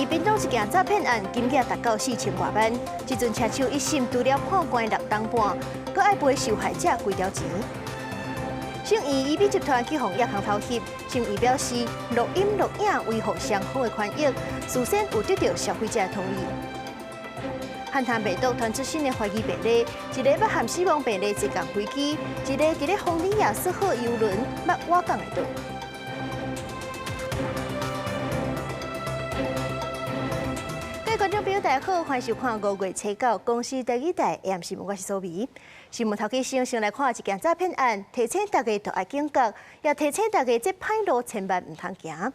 屏东一件诈骗案，金额达到4000多万。这阵车手一审除了判关6档半，搁爱赔受害者几条钱。姓余以美集团去向亚康偷窃，姓余表示录音录影维护双方的权益，事先有得到消费者的同意。汉潭病毒传出新的怀疑病例，一个要含死亡病例坐共飞机，一个伫咧丰里亚4号游轮捌瓦港的岛。各位观众朋友，大家好，欢迎收看5月7号公司第2台 AM 新闻，我是苏眉。新闻头家先来看一件诈骗案，提醒大家要爱警觉，也提醒大家这歹路千万唔通行。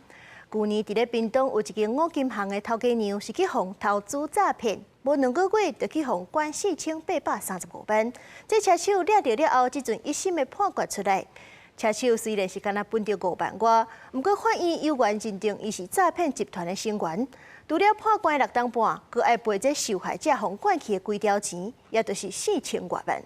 去年伫咧屏东有一间五金行的头家娘是去防投资诈骗，无2个月就去防关4835万。这车手抓到了后，即阵一审的判决出来，车手虽然是敢若分到5万外，不过法院有缘认定伊是诈骗集团的成员。除了判关6档半，佮爱赔这受害者互管去的几条钱，也就是4000多万。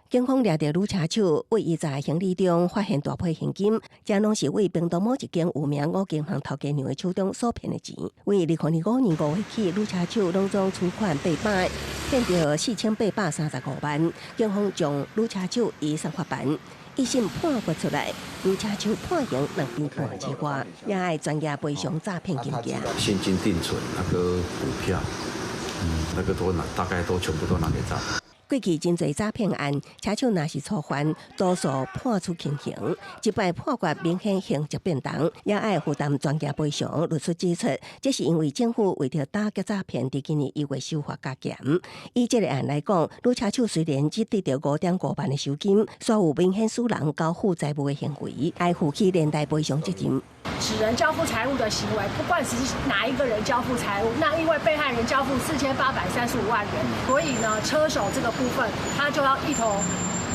警方抓到女车手，为伊在行李中发现大批现金，这拢是为屏东某一间有名五金行头家娘的手中所骗的钱。为2005年5月起，女车手拢总存款800，骗到4835万。警方将女车手移送法办。一审判决出来，女车手判刑2年半之外，也爱专业赔偿诈骗金额。现金定存那个股票，那个大概全部都拿给诈。过去真侪诈骗案，车手若是初犯，多数判处轻刑。即摆判决明显性质变重，也爱负担专业赔偿。律师指出，这是因为政府为了打击诈骗，伫今年1月修法加严。以这个案来讲，女车手虽然只得到5.5万的酬金，却有明显使人交付债务的行为，爱负起连带赔偿责任。使人交付财物的行为，不管是哪一个人交付财物，那因为被害人交付4835万元，所以呢，车手这个部分他就要一同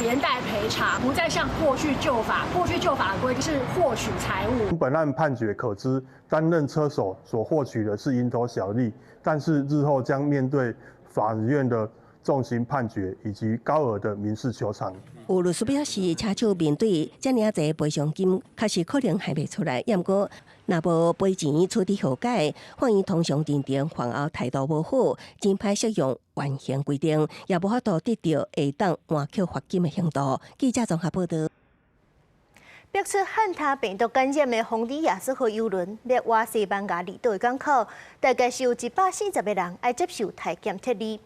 连带赔偿，不再像过去旧法的规定是获取财物。本案判决可知，担任车手所获取的是蝇头小利，但是日后将面对法院的重刑判决以及高额的民事求偿。有律师表示，车手面对这么侪赔偿金，确实可能还未出来。不过，若无赔钱处理和解，法院通常认定犯后态度无好，真歹适用原刑规定，也无法度得到下档换扣罚金的程度。记者综合报道。爆出汉他病毒感染的丰里亚4号游轮掠往西班牙离岛的港口，大概是有140个人爱接受体检测试。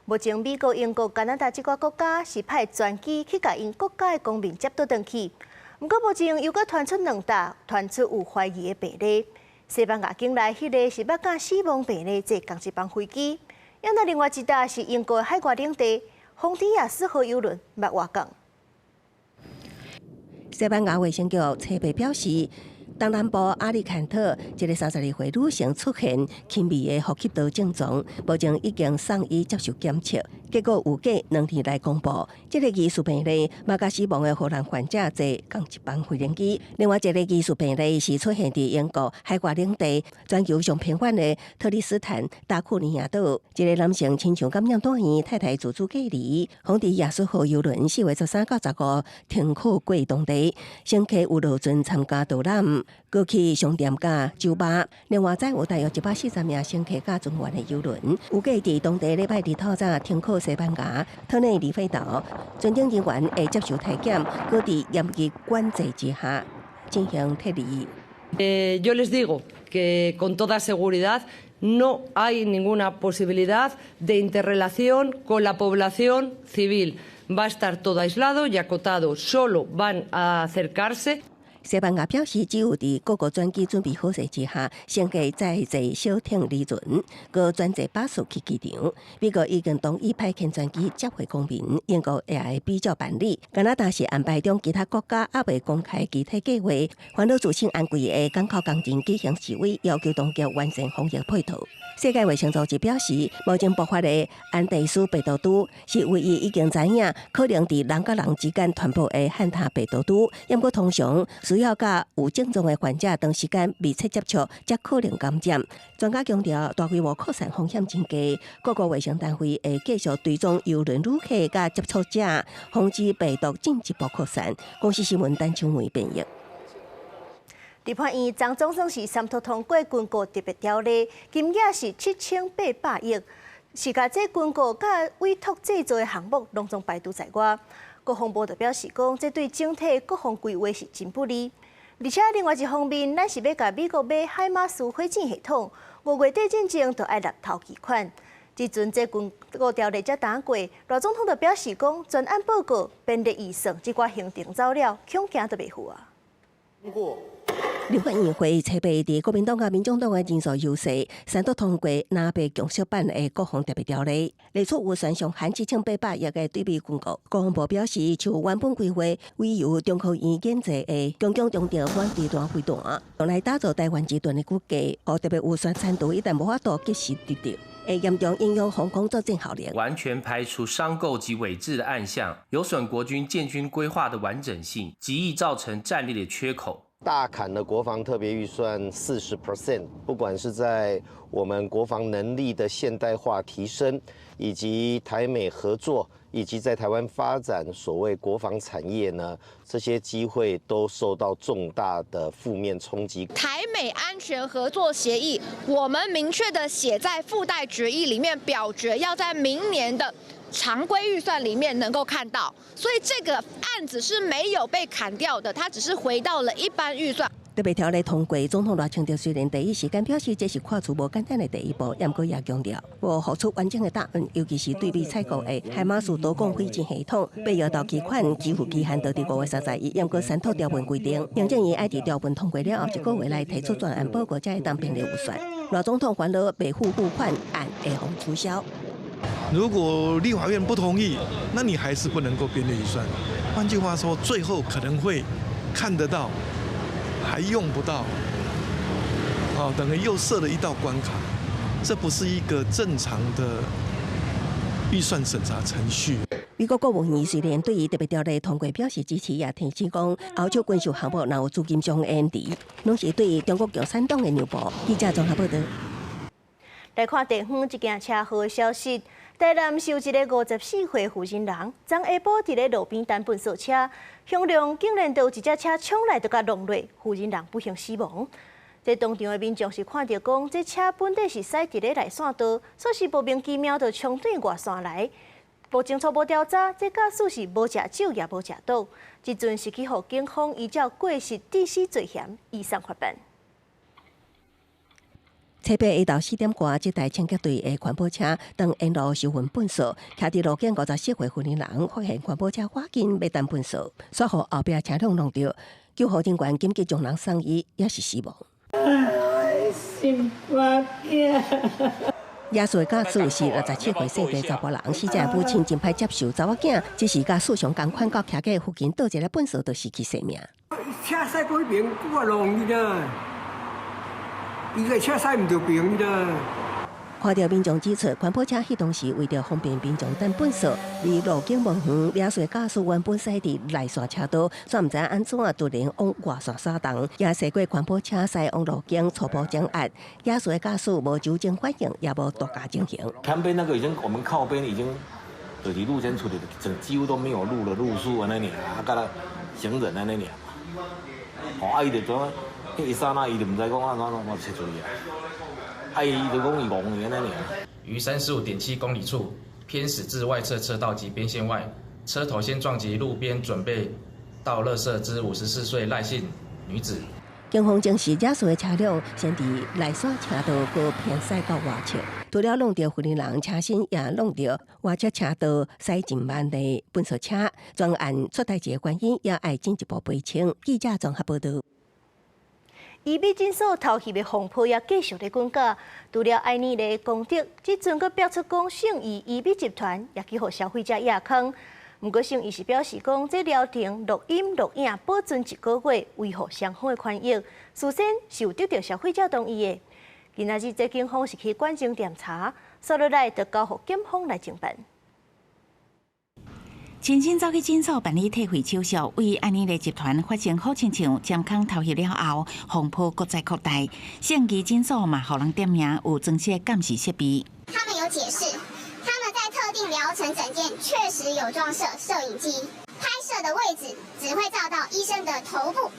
目前，美国、英国、加拿大这些国家是派专机去甲因国家的公民接倒转去。不过，目前又搁传出2大传出有怀疑的病例。西班牙境内迄个是捌甲死亡病例坐同一班飞机，因那另外一大是英国的海外领地丰里亚4号游轮捌瓦港。西班牙卫生局册报表示，东南部阿里坎特一个32岁女性出现轻微的呼吸道症状，目前已经送医接受检测，结果有隔2天来公布。这个疑似病例，马甲死亡的荷兰患者坐同一班飞行机。另外一个疑似病例是出现在英国海外领地全球上偏远的特里斯坦达库尼亚岛。一个男性亲像感染大院，太太自主隔离。丰里亚4号游轮4月13到15停靠过当地，乘客有落船参加导览。过去商店甲酒吧，另外再有大约140名乘客甲船员的游轮，有计伫当地礼拜日透早停靠西班牙特内里费岛，船长人员会接受体检，搁伫严格管制之下进行测试。Yo les digo que con toda seguridad no hay ninguna posibilidad de interrelación con la población civil. Va a estar todo aislado y acotado. Solo van a acercarse. 西班牙表示，只有伫各个专机准备好势之下，乘客再坐小艇离船，搁转坐巴士去机场。美国已经同意派遣专机接回公民，英国也会比较办理。加拿大是安排中其他国家还未公开具体计划，烦恼自身安规的港口工人举行示威，要求当局完成防疫配套。世界卫生组织表示，目前爆发的安地斯病毒株是唯一已经知影可能伫人甲人之间传播的汉他病毒株，不过通常需要甲有症状的患者长时间密切接触，才可能感染。专家强调，大规模扩散风险真低，各国卫生单位会继续追踪邮轮旅客甲接触者，防止病毒进一步扩散。公司新闻单秋梅编译。立法院昨总算是三读通过军购特别条例，金额是7800亿，是甲这军购甲委托制作的项目拢总排除在外。国防部就表示讲，这对整体国防规划是真不利。而且另外一方面，咱是要甲美国买海马斯火箭系统，5月底进前就要纳头期款。即阵这军购条例才打过，罗总统就表示讲，专案报告编列预算，这寡行程走了，恐惊都袂赴啊。立法院会采备伫国民党甲民众党的人数优势，三读通过南北强缩版的国防特别条例，列出预算上限7800亿的对美军购。国防部表示，就原本规划，为由中科院建制的强强中调反低端飞弹，用来打造台湾集团的骨架，和特别预算参度一旦无法度及时得到，会严重影响防空作战效力。完全排除商购及伪制的案项，有损国军建军规划的完整性，极易造成战力的缺口。大砍了国防特别预算40%，不管是在我们国防能力的现代化提升，以及台美合作，以及在台湾发展所谓国防产业呢，这些机会都受到重大的负面冲击。台美安全合作协议，我们明确的写在附带决议里面，表决要在明年的常规预算里面能够看到，所以这个案子是没有被砍掉的，它只是回到了一般预算。特别条例通过，总统赖清德虽然第一时间表示这是跨出无简单的第一步，不过也强调要付出完整的答案，尤其是对美采购的海马斯多管火箭系统，备要到期款几乎期限到伫5月31日，不过三读条文规定，行政院爱伫条文通过了后1个月内提出专案报告，才会当编列预算。赖总统还了北户付款案会封取消。如果立法院不同意，那你还是不能够编列预算。换句话说，最后可能会看得到，还用不到，等于又设了一道关卡。这不是一个正常的预算审查程序。美国国务院虽然对于特别条例通过表示支持，也提醒讲，欧洲军事项目若有资金上延迟，拢是对于中国共产党的让步。记者综合报道。来看地方一件车祸的消息。台南有一个54岁负责人，昨下晡伫咧路边等粪扫车，向量竟然有一只车冲来，就甲撞落，负责人不幸死亡。这当场的民众是看到讲，这车本底是驶伫咧内线道，说是莫名其妙就冲对外线来。无经初步调查，这驾驶是无食酒也无食毒，即阵是去互警方依照过失致死罪嫌移送法办。车北下昼4点多，这台清洁队的环保车当沿路收分粪扫，徛伫路边54岁妇女人发现环保车赶紧要等粪扫，煞互后壁车辆弄着，救护人员紧急将人送医，也是死亡。心肝疼。亚述驾驶是67岁姓地查甫人，死者母亲真歹接受查某囝，只是甲事上同款到徛街附近倒一个粪扫，就失去性命。车驶过迄边，我弄伊啦。伊个车驶唔到边啦。看到民众指出，环保车迄当时为着方便民众等粪扫，离路径无远，亚岁驾驶原本驶伫内线车道，煞唔知安怎突然往外线撒动，也驶过环保车驶往路径初步掌握。亚岁驾驶无酒精反应，也无多加情形。旁边那个已经，我们靠边已经就是路肩处理的，几乎都没有路了，路树安尼尔，甲他行人安尼尔。哦，伊就怎？一刹那，伊就唔知讲安怎我切出去啊！伊就讲伊戆去安尼尔。于35.7公里处偏驶至外侧车道及边线外，车头先撞击路边准备倒垃圾之54岁赖姓女子。警方证实，亚述的车辆先伫内线车道过偏驶到外侧，除了弄到妇女人车身，也弄到外侧车道驶进慢的粪扫车。专案出代志的原因，也爱进一步厘清。记者综合报道。伊美诊所偷袭的风波也继续咧滚价，除了爱尼的功德，即阵佫标出讲信义伊美集团也去互消费者压坑。不过信义是表示讲，这疗程录音录影保存1个月，维护双方的权益，事先是有得到消费者同意的。今仔日这警方是去关证调查，所落来就交予检方来侦办。亲身走去诊所办理退费手续，为安尼个集团发生好亲像占坑偷袭了后，风波搁再扩大。信义诊所嘛，互人点名有装设监视设备。他们有解释，他们在特定疗程诊间确实有装设摄影机，拍摄的位置只会照到医生的头部，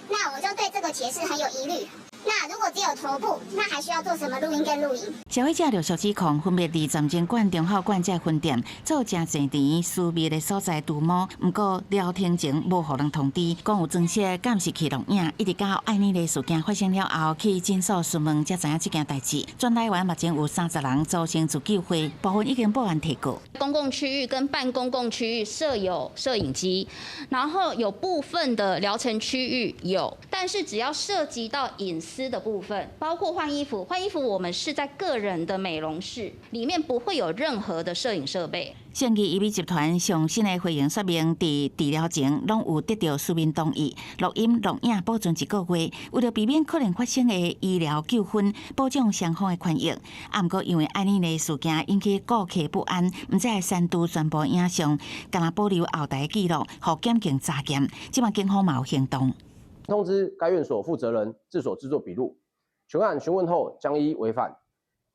那我就对这个解释很有疑虑。那如果只有头部，那还需要做什么录音跟录音？消费者陆续指控，分别伫站前馆、中浩馆这分店做真侪甜私密的所在涂抹，不过聊天前无互人通知，讲有装设监视器录影，一直到爱妮的事件发生了后，去诊所询问才知影这件代志。全台湾目前有30人组成自救会，部分已经报案提告。公共区域跟半公共区域设有摄影机，然后有部分的疗程区域有，但是只要涉及到隐私的部分，包括换衣服，我们是在个人的美容室里面，不会有任何的摄影设备。信义医美集团上新的会员说明，伫治疗前拢有得到书面同意，录音录影保存1个月，为了避免可能发生的医疗纠纷，保障双方的权益。不过因为安妮的事件引起顾客不安，唔再删除全部影像，干那保留后台记录，互检警查验。即马警方嘛有行动，通知该院所负责人自所制作笔录，全案询问后将依违反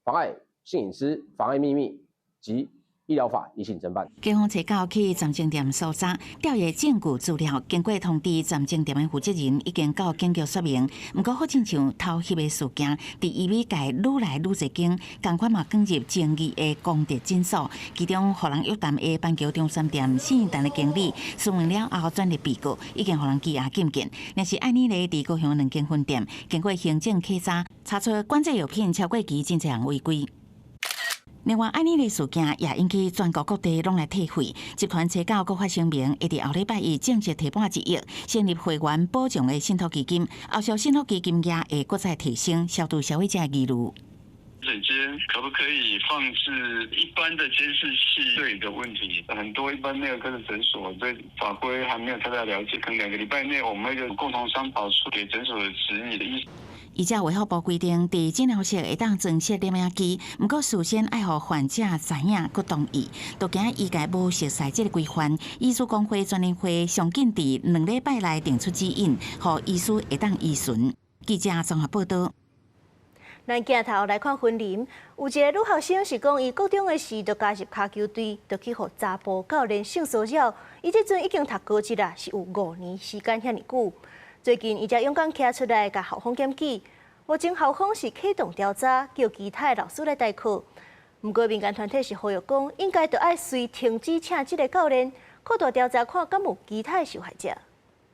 妨碍性隐私、妨碍秘密及医疗法移行侦办。警方查到去站前店搜查，调阅证据资料，经过通知站前店的负责人已经到警局说明。不过，好亲像偷翕的事件，伫医美界愈来愈侪间，同款嘛卷入争议的公职诊所。其中，互人约谈的板桥中山店信义店的经理，询问了后转入被告，已经互人羁押禁见。但是爱妮丽伫高雄2间分店，经过行政稽查，查出管制药品超过期，真侪人违规。另外，安妮的事件也引起全国各地拢来退费。集团查到各发声明，会伫后礼拜一正式提拨1亿，成立会员保障的信托基金。后续信托基金也会搁再提升，消除消费者的疑虑。诊间可不可以放置一般的监视器？这里的问题很多，一般内科的诊所对法规还没有太大了解，可能2个礼拜内我们会有共同商讨出给诊所的指引的意思。而且卫福部规定，伫诊疗室会当装设摄影机，不过事先爱互患者知影佮同意，都惊医界无熟悉这个规范。医师工会专联会上紧伫2礼拜内定出指引，互医师会当依循。记者综合报道。咱镜头来看婚礼，有一个女学生是讲，伊高中的时就加入骹球队，就去互查甫教练性骚扰。伊这阵已经读高职啦，是有5年时间遐尼久。最近，伊才勇敢站出来，甲校方检举。目前校方是启动调查，叫其他老师来代课。不过，民间团体是呼吁讲，应该就要随停止请这个教练，扩大调查，看敢有其他受害者。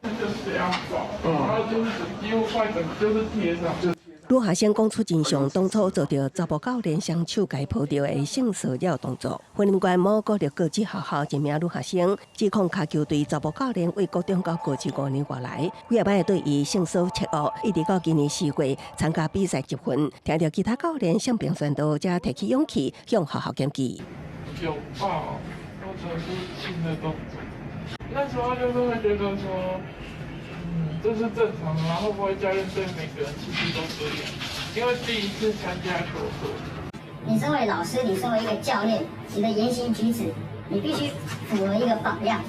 就是这样找，然后就是几乎快整就是贴上。女学生讲出真相，当初做到查甫教练双手解抱着的性骚扰动作。婚姻官某鼓励高职学校一名女学生，指控骹球队查甫教练为高中到高职5年外来，几摆对伊性骚切恶，一直到今年4月参加比赛结婚。听到其他教练向并宣导，才提起勇气向学校检举。有抱，或者是性的动作，那时候就是会觉得说。这是正常的，然后会不会教练对每个人其实都这样？因为第一次参加国手。你身为老师，你身为一个教练，你的言行举止，你必须符合一个榜样，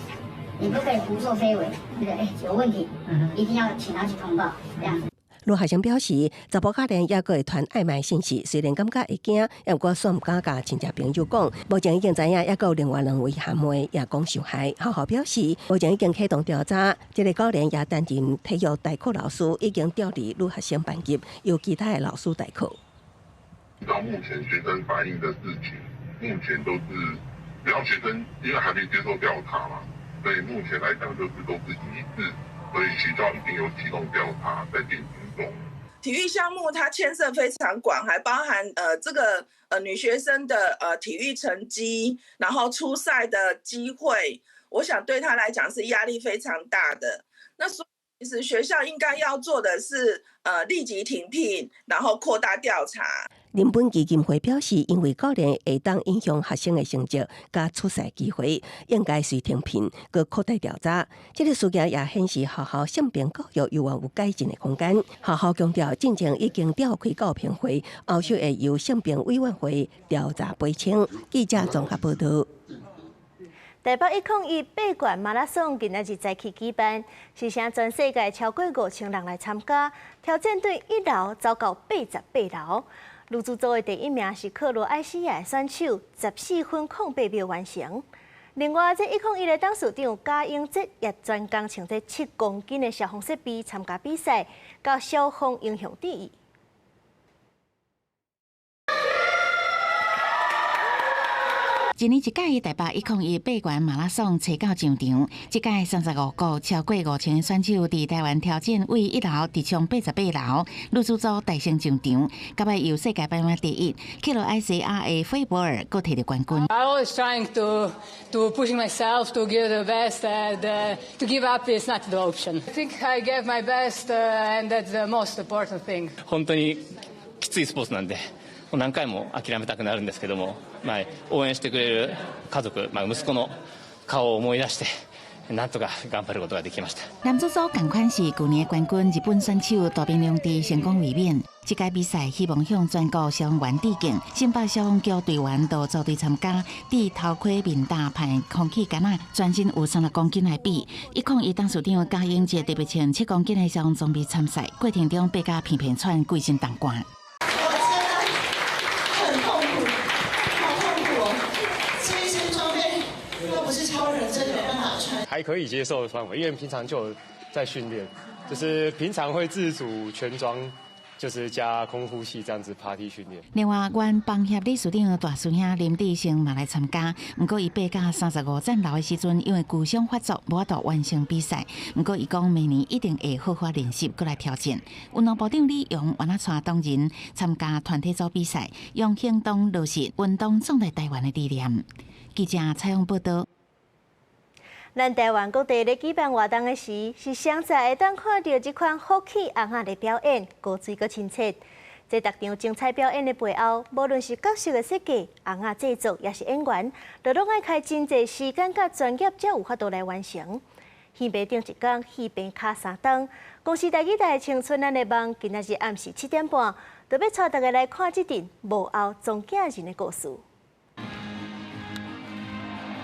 你不可以胡作非为。对不对？有问题，一定要请他去通报，这样。女学生表示，查甫教练也阁会传暧昧信息，虽然感觉会惊，也不过煞唔敢甲亲戚朋友讲。目前已经知影，也阁有另外2位含妹也讲受害。学校表示，目前已经启动调查，这个教练也担任体育代课老师，已经调离女学生班级，由其他的老师代课。到目前学生反映的事情，目前都是只要学生因为还没接受调查嘛，所以目前来讲就是都是疑似，所以学校已经有启动调查在进行。体育项目它牵涉非常广，还包含这个女学生的体育成绩，然后出赛的机会，我想对她来讲是压力非常大的。那所以其实学校应该要做的是立即停聘，然后扩大调查。林本基金会表示，因为教练会当影响学生的成绩甲出赛机会，应该随停聘，佮扩大调查。这个事件也显示学校性别教育有有改进的空间。学校强调，进前已经召开教评会，后续会由性别委员会调查赔偿。记者综合报道。台北101八冠马拉松今仔日早起举办，是请全世界超过5000人来参加，挑战对1楼走到88楼。女子组的第1名是克罗埃西亚选手，14分08秒完成。另外，这101的董事长贾永哲也专工穿这7公斤的消防设备参加比赛，甲消防英雄第一。一年一届的台北101八元马拉松车到上场，这届35个超过5000个选手伫台湾挑战为1楼直冲88楼，女子组大胜上场，甲摆由世界排名第1克罗埃西亚的菲博尔佫摕到冠军。I always trying to pushing myself to give the best, and to give up is not the option. I think I gave my best, and that's the most important thing. 本当にきついスポーツなんで。何回も諦めたくなるんですけども、応援してくれる家族、息子の顔を思い出して、なんとか頑張ることができました。男子组同款是去年的冠军日本选手渡边良治成功卫冕。这届比赛希望向全国消防员致敬，新北消防局队员都组队参加，伫头盔面搭派空气杆仔，全身有36公斤来比。101董事长贾永哲特别穿7公斤的消防装备参赛，过程中被甲片片喘，规身冻寒。还可以接受的范围，因为平常就有在训练，就是平常会自主全装，就是加空呼吸这样子爬梯训练。另外，原帮协理事长大师兄林志成嘛来参加，不过伊爬到35层楼的时阵，因为旧伤发作，无法度完成比赛。不过伊讲明年一定会好好练习，过来挑战。运动部长李勇原来带当人参加团体组比赛，用行动落实运动壮大台湾的理念。记者采访报道。咱台湾各地咧举办活动的时，是上早会当看到这款福气红仔的表演，高水阁亲切。在逐场精彩表演的背后，无论是角色的设计、红仔制作，也是演员，都拢爱开真侪时间甲专业，才有法度来完成。戏棚顶一工，戏棚卡3档。公司台语台青春咱的梦，今仔日暗时7点半，就要带大家来看这场幕后总镜人的故事。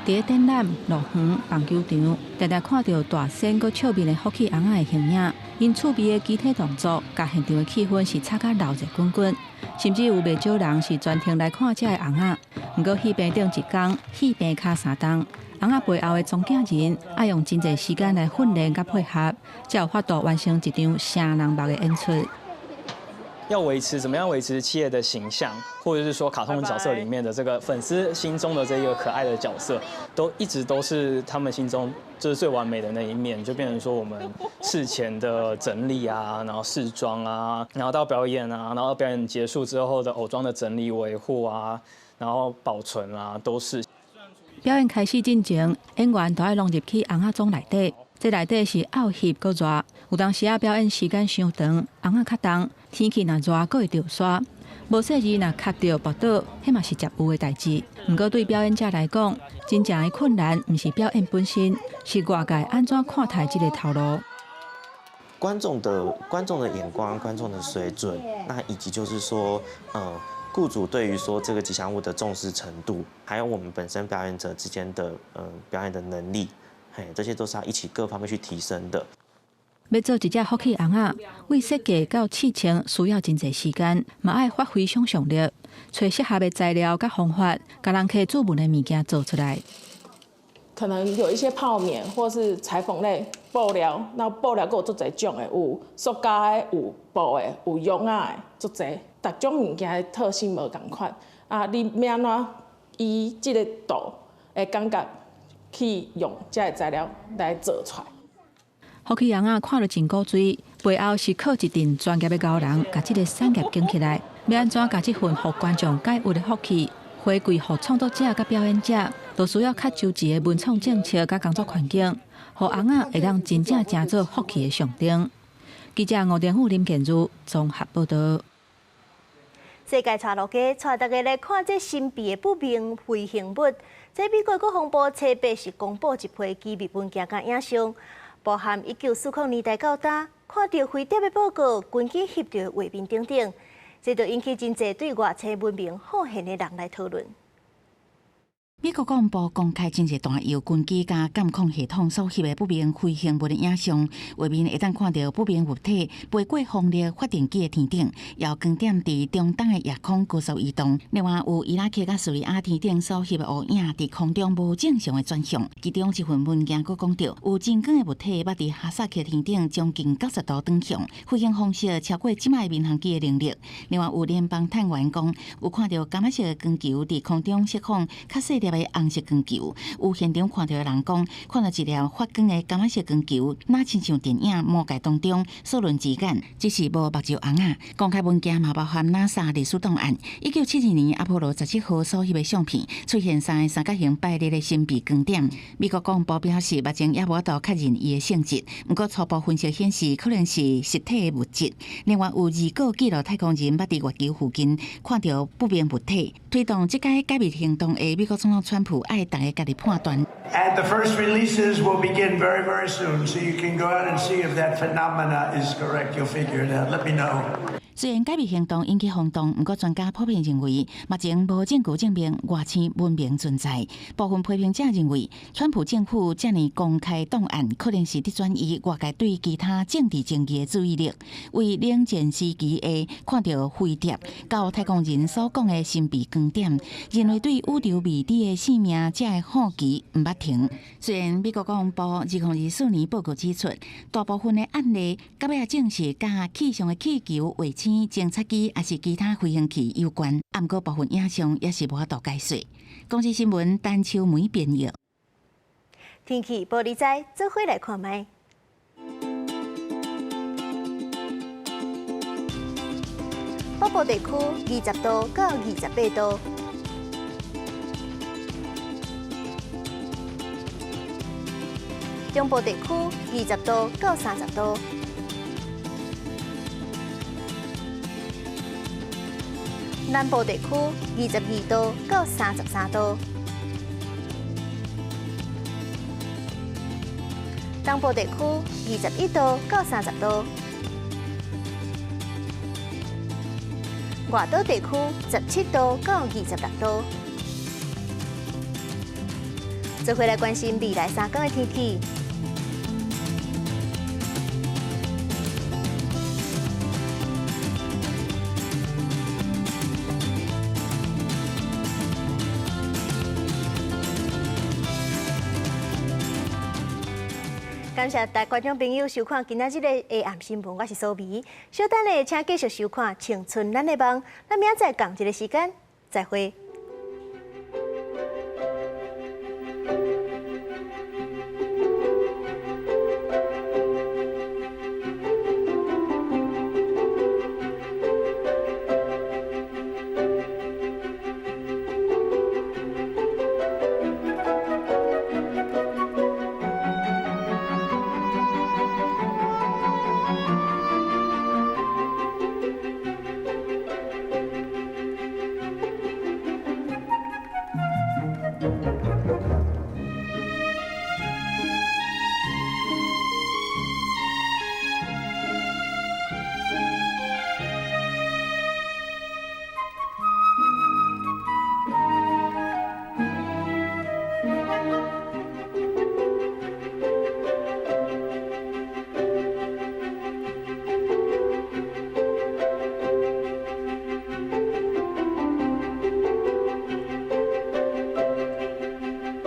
伫个展览乐园棒球场，常常看到大声佮俏面的福气红仔的形影，因趣味的肢体动作，甲现场的气氛是擦甲闹热滚滚。甚至有袂少人是专程来看这个红仔。不过戏棚顶一工，戏棚卡3档，红仔背后的总镜人爱用真侪时间来训练甲配合，才有法度完成一场声人目的演出。要怎么样维持企业的形象，或者是说卡通角色里面的这个粉丝心中的这个可爱的角色，一直都是他们心中就是最完美的那一面，就变成说我们事前的整理啊，然后试妆啊，然后到表演啊，然后表演结束之后的偶装的整理维护啊，然后保存啊，都是。表演开始进前，演员都要融入去红仔装内底。这内底是拗翕搁热，有当时表演时间伤长，红仔较重，天气若热，搁会着沙。无细字若卡着跋倒，迄嘛是绝有的代志。不过对表演者来讲，真正的困难毋是表演本身，是外界安怎看待这个头路。观众的眼光、观众的水准，那以及就是说，雇主对于说这个吉祥物的重视程度，还有我们本身表演者之间的表演的能力。这些都是要一起各方面去提升的。要做一只福气红仔，为设计到试穿需要真侪时间，嘛爱发挥想象力，找适合的材料甲方法，甲人客做文的物件做出来。可能有一些泡棉或是裁缝类布料，那布料还有足侪种的，有塑胶的，有布的，有绒仔的，足侪。逐种物件的特性无同款，你要安怎以这个度的感觉？去用这个材料来做出来。福气红仔看了真古锥，背后是靠一群专业的高人，把这个产业建起来。要安怎把这份互观众该有的福气回馈互创作者甲表演者，都需要较周知的文创政策甲工作环境，互红仔会当真正成做福气的象征。记者吴天虎、林建如综合报道。世界茶路街带大家来看这神秘的不明飞行物。这美国国防部册8是公布一批机密文件甲影像，包含1940年代到今看到飞碟的报告、军机翕到画面等等，这就引起真侪对外册文明好现的人来讨论。美国国防部公开真侪段由军机加监控系统所翕的不明飞行物的影像，画面会当看到不明物体飞过风力发电机的天顶，遥光点伫中东的夜空高速移动。另外有伊拉克甲叙利亚天顶所翕的乌影伫空中无正常的转向。其中一份文件佫讲到，有真光的物体捌伫哈萨克天顶将近90度转向，飞行方式超过即卖民航机的能力。另外有联邦探员讲，有看到感色的光球伫空中释放较细粒的红色光球，有现场看到的人讲，看到一粒发光的感色光球，那亲像电影《魔戒》当中索伦之眼，只是无目睭红啊。公开文件嘛包含 NASA 历史档案，1972年阿波罗17号所翕的相片，出现三角形摆列的神秘光点。美国国防部表示，目前也无法度确认伊的性质，不过初步分析显示可能是实体的物质。另外有2个记录太空人捌伫月球附近看到不明物体，推动这届解密行动的美国总统川普爱大家家己判断。And the first releases will begin very, very soon, so you can go out and see if that phenomena is correct. You'll figure it out. Let me know. 虽然解密行动引起轰动，不过专家普遍认为，目前无证据证明外星文明存在。部分批评者认为，川普政府这样公开档案，可能是伫转移外界对其他政治争议的注意力，为冷战时期的看到飞碟到太空人所讲的神秘光点，认为对宇宙未知的生命这个好奇唔捌停。虽然美国国防部2024年报告指出，大部分的案例到尾证实甲气象的气球卫星侦察机也是其他飞行器有关，不过部分影像也是无法度解说。公司新闻单秋梅编译。天气报你知，做伙来看卖。北部地区20度到28度，中部地区20度到30度。南部地区22度到33度，东部地区21度到30度，外岛地区17度到26度。做伙来关心未来3天的天气。感谢大观众朋友收看今仔日的下暗新闻，我是苏眉。稍等咧，请继续收看《青春咱的梦》，咱明仔载同一个时间再会。